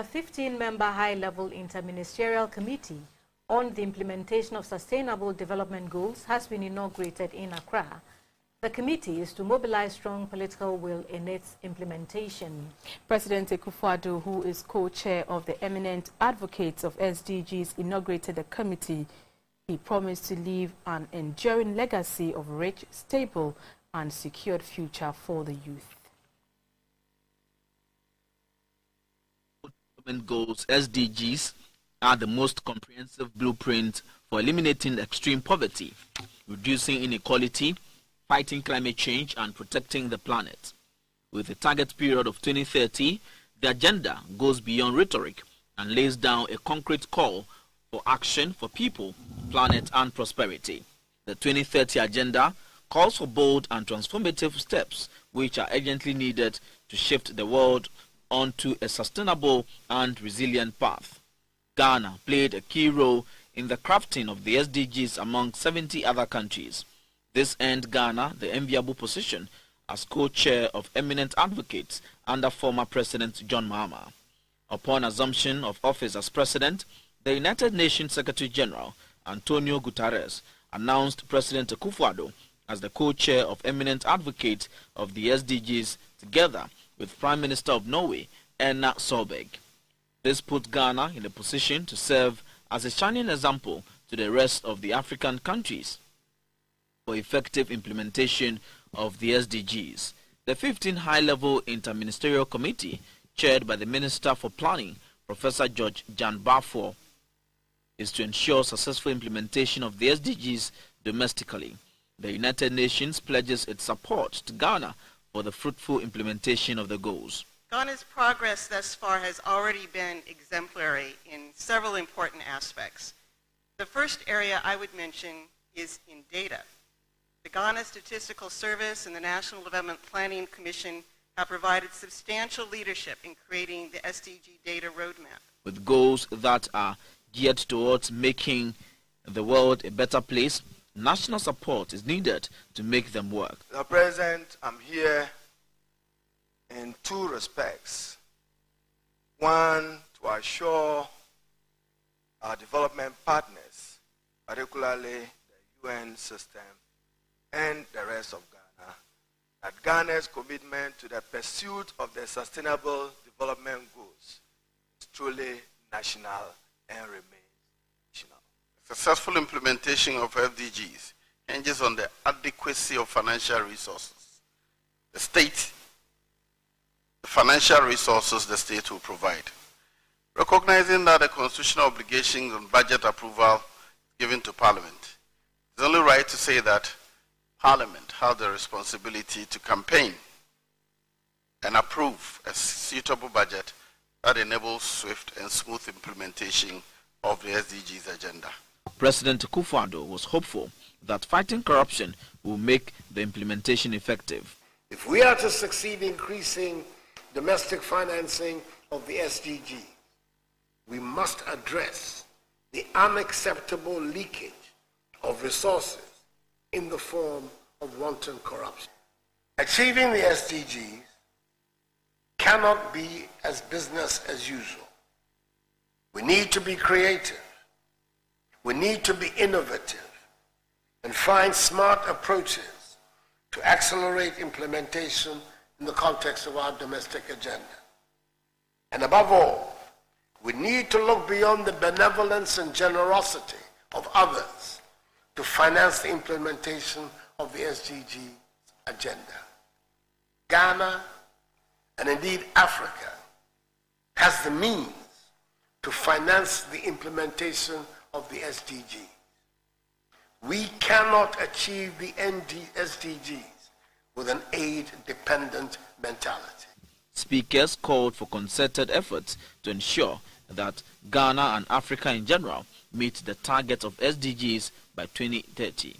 A 15-member high-level interministerial committee on the implementation of sustainable development goals has been inaugurated in Accra. The committee is to mobilize strong political will in its implementation. President Akufo-Addo, who is co-chair of the eminent advocates of SDGs, inaugurated the committee. He promised to leave an enduring legacy of rich, stable, and secured future for the youth. Development Goals (SDGs) are the most comprehensive blueprint for eliminating extreme poverty, reducing inequality, fighting climate change, and protecting the planet. With a target period of 2030, the agenda goes beyond rhetoric and lays down a concrete call for action for people, planet, and prosperity. The 2030 agenda calls for bold and transformative steps which are urgently needed to shift the world onto a sustainable and resilient path. Ghana played a key role in the crafting of the SDGs among 70 other countries. This earned Ghana the enviable position as co-chair of eminent advocates under former President John Mahama. Upon assumption of office as president, the United Nations Secretary General Antonio Guterres announced President Akufo-Addo as the co-chair of eminent advocates of the SDGs together with Prime Minister of Norway, Erna Solberg. This put Ghana in a position to serve as a shining example to the rest of the African countries for effective implementation of the SDGs. The 15th High-Level Interministerial Committee, chaired by the Minister for Planning, Professor George Jan Barfor, is to ensure successful implementation of the SDGs domestically. The United Nations pledges its support to Ghana for the fruitful implementation of the goals. Ghana's progress thus far has already been exemplary in several important aspects. The first area I would mention is in data. The Ghana Statistical Service and the National Development Planning Commission have provided substantial leadership in creating the SDG data roadmap. With goals that are geared towards making the world a better place, national support is needed to make them work. Mr. President, I'm here in two respects. One, to assure our development partners, particularly the UN system and the rest of Ghana, that Ghana's commitment to the pursuit of the sustainable development goals is truly national and remains national. Successful implementation of SDGs hinges on the adequacy of financial resources. The financial resources the state will provide. Recognizing that the constitutional obligations on budget approval given to Parliament, it's only right to say that Parliament has the responsibility to campaign and approve a suitable budget that enables swift and smooth implementation of the SDGs agenda. President Akufo-Addo was hopeful that fighting corruption will make the implementation effective. If we are to succeed in increasing domestic financing of the SDG, we must address the unacceptable leakage of resources in the form of wanton corruption. Achieving the SDGs cannot be as business as usual. We need to be creative. We need to be innovative and find smart approaches to accelerate implementation in the context of our domestic agenda. And above all, we need to look beyond the benevolence and generosity of others to finance the implementation of the SDG agenda. Ghana, and indeed Africa, has the means to finance the implementation of the SDGs. We cannot achieve the SDGs with an aid-dependent mentality. Speakers called for concerted efforts to ensure that Ghana and Africa in general meet the target of SDGs by 2030.